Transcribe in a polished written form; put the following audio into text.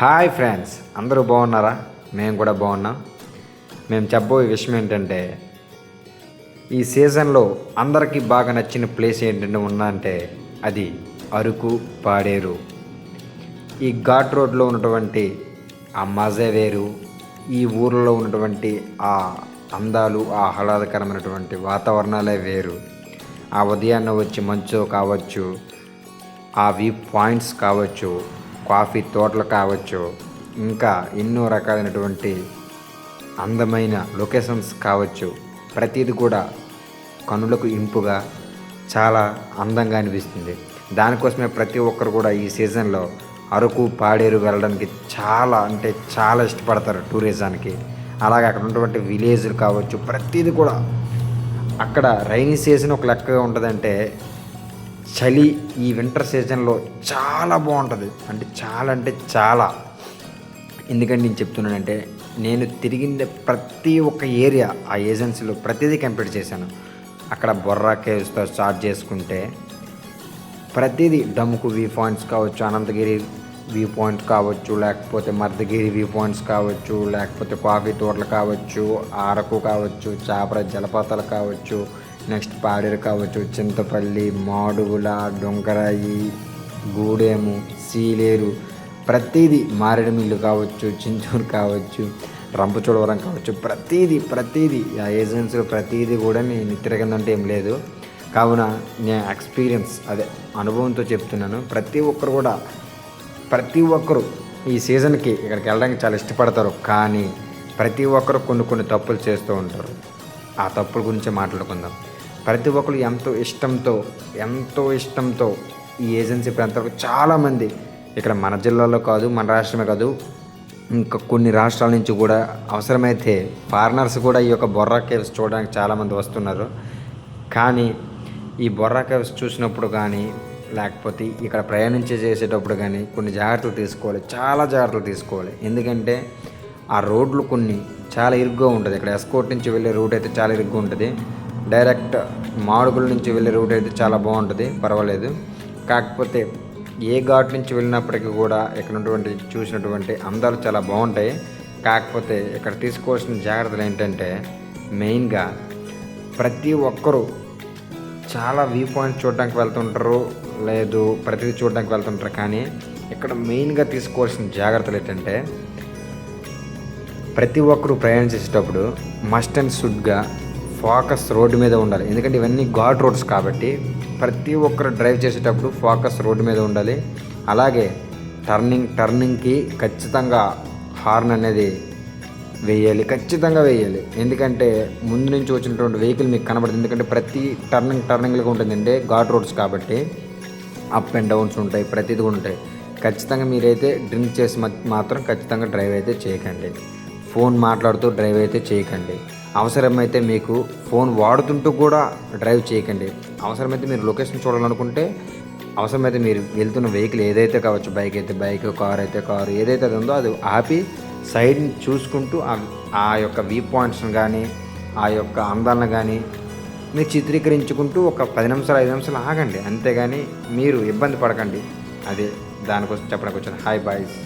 Hi friends, అందరూ బాగున్నారా? మేము కూడా బాగున్నాం. మేము చెప్పబోయే విషయం ఏంటంటే, ఈ సీజన్లో అందరికీ బాగా నచ్చిన ప్లేస్ ఏంటంటే ఉందంటే అది అరకు పాడేరు. ఈ ఘాట్ రోడ్లో ఉన్నటువంటి ఆ మజా వేరు. ఈ ఊర్లో ఉన్నటువంటి ఆ అందాలు, ఆహ్లాదకరమైనటువంటి వాతావరణాలే వేరు. ఆ ఉదయాన్నే వచ్చి మంచు కావచ్చు, ఆ వ్యూ పాయింట్స్ కావచ్చు, కాఫీ తోటలు కావచ్చు, ఇంకా ఎన్నో రకాలైనటువంటి అందమైన లొకేషన్స్ కావచ్చు. ప్రతిదీ కూడా కనులకు ఇంపుగా చాలా అందంగా అనిపిస్తుంది. దానికోసమే ప్రతి ఒక్కరు కూడా ఈ సీజన్లో అరకు పాడేరు వెళ్ళడానికి చాలా ఇష్టపడతారు టూరిజానికి. అలాగే అక్కడ ఉన్నటువంటి విలేజ్లు కావచ్చు, ప్రతిదీ కూడా అక్కడ రైనీ సీజన్ ఒక లెక్కగా ఉంటుందంటే, చలి ఈ వింటర్ సీజన్లో చాలా బాగుంటుంది. అంటే చాలా. ఎందుకంటే నేను చెప్తున్నానంటే, నేను తిరిగింది ప్రతి ఒక్క ఏరియా ఆ ఏజెన్సీలో ప్రతిదీ కంప్లీట్ చేశాను. అక్కడ బొర్రా కేవ్స్తో స్టార్ట్ చేసుకుంటే ప్రతిదీ డమ్ముకు వ్యూ పాయింట్స్ కావచ్చు, అనంతగిరి వ్యూ పాయింట్ కావచ్చు, లేకపోతే మర్దగిరి వ్యూ పాయింట్స్ కావచ్చు, లేకపోతే కాఫీ తోటలు కావచ్చు, అరకు కావచ్చు, చాపర జలపాతాలు కావచ్చు, నెక్స్ట్ పాడేరు కావచ్చు, చింతపల్లి, మాడుగుల, డొంకరాయి, గూడెము, సీలేరు, ప్రతిదీ మారేడుమిల్లు కావచ్చు, చించూరు కావచ్చు, రంపచోడవరం కావచ్చు, ప్రతిదీ ఆ ఏజెన్సీలో ప్రతిదీ కూడా నేను తిరగదంటే ఏం లేదు. కావున నేను ఎక్స్పీరియన్స్ అనుభవంతో చెప్తున్నాను. ప్రతి ఒక్కరు ఈ సీజన్కి ఇక్కడికి వెళ్ళడానికి చాలా ఇష్టపడతారు. కానీ ప్రతి ఒక్కరు కొన్ని తప్పులు చేస్తూ ఉంటారు. ఆ తప్పుల గురించి మాట్లాడుకుందాం. ప్రతి ఒక్కరు ఎంతో ఇష్టంతో ఈ ఏజెన్సీ ప్రాంతాలకు చాలామంది ఇక్కడ మన జిల్లాలో కాదు, మన రాష్ట్రమే కాదు, ఇంకా కొన్ని రాష్ట్రాల నుంచి కూడా అవసరమైతే ఫారినర్స్ కూడా ఈ యొక్క బొర్రా కేవ్స్ చూడడానికి చాలామంది వస్తున్నారు. కానీ ఈ బొర్రా కేవ్స్ చూసినప్పుడు కానీ, లేకపోతే ఇక్కడ చేసేటప్పుడు కానీ కొన్ని జాగ్రత్తలు తీసుకోవాలి. చాలా జాగ్రత్తలు తీసుకోవాలి. ఎందుకంటే ఆ రోడ్లు కొన్ని చాలా ఇరుగ్గా ఉంటుంది. ఇక్కడ ఎస్కోట్ నుంచి వెళ్ళే రూట్ అయితే చాలా ఇరుగ్గా ఉంటుంది. డైరెక్ట్ మాడుగుల నుంచి వెళ్ళే రూట్ అయితే చాలా బాగుంటుంది, పర్వాలేదు. కాకపోతే ఏ ఘాట్ నుంచి వెళ్ళినప్పటికీ కూడా ఇక్కడ ఉన్నటువంటి చూసినటువంటి అందాలు చాలా బాగుంటాయి. కాకపోతే ఇక్కడ తీసుకోవాల్సిన జాగ్రత్తలు ఏంటంటే, మెయిన్గా ప్రతి ఒక్కరూ చాలా వ్యూ పాయింట్స్ చూడడానికి వెళ్తుంటారు, లేదు ప్రతిదీ చూడడానికి వెళ్తుంటారు. కానీ ఇక్కడ మెయిన్గా తీసుకోవాల్సిన జాగ్రత్తలు ఏంటంటే, ప్రతి ఒక్కరూ ప్రయాణం చేసేటప్పుడు మస్ట్ అండ్ షుడ్గా ఫోకస్ రోడ్డు మీద ఉండాలి. ఎందుకంటే ఇవన్నీ ఘాట్ రోడ్స్ కాబట్టి ప్రతి ఒక్కరు డ్రైవ్ చేసేటప్పుడు ఫోకస్ రోడ్డు మీద ఉండాలి. అలాగే టర్నింగ్కి ఖచ్చితంగా హార్న్ అనేది ఖచ్చితంగా వేయాలి. ఎందుకంటే ముందు నుంచి వచ్చినటువంటి వెహికల్ మీకు కనబడుతుంది. ఎందుకంటే ప్రతి టర్నింగ్లుగా ఉంటుందంటే ఘాట్ రోడ్స్ కాబట్టి అప్ అండ్ డౌన్స్ ఉంటాయి, ప్రతిదీ ఉంటాయి. ఖచ్చితంగా మీరైతే డ్రింక్ చేసి మాత్రం ఖచ్చితంగా డ్రైవ్ అయితే చేయకండి. ఫోన్ మాట్లాడుతూ డ్రైవ్ అయితే చేయకండి. అవసరమైతే మీకు ఫోన్ వాడుతుంటూ కూడా డ్రైవ్ చేయకండి. అవసరమైతే మీరు లొకేషన్ చూడాలనుకుంటే, అవసరమైతే మీరు వెళ్తున్న వెహికల్ ఏదైతే కావచ్చు, బైక్ అయితే బైక్, కార్ అయితే కారు, ఏదైతే అది ఉందో అది ఆపి సైడ్ని చూసుకుంటూ ఆ యొక్క వ్యూ పాయింట్స్ని కానీ, ఆ యొక్క అందాలను కానీ మీరు చిత్రీకరించుకుంటూ ఒక 10 నిమిషాలు 5 నిమిషాలు ఆగండి. అంతేగాని మీరు ఇబ్బంది పడకండి. దానికోసం చెప్పడానికి వచ్చాను. Hi boys.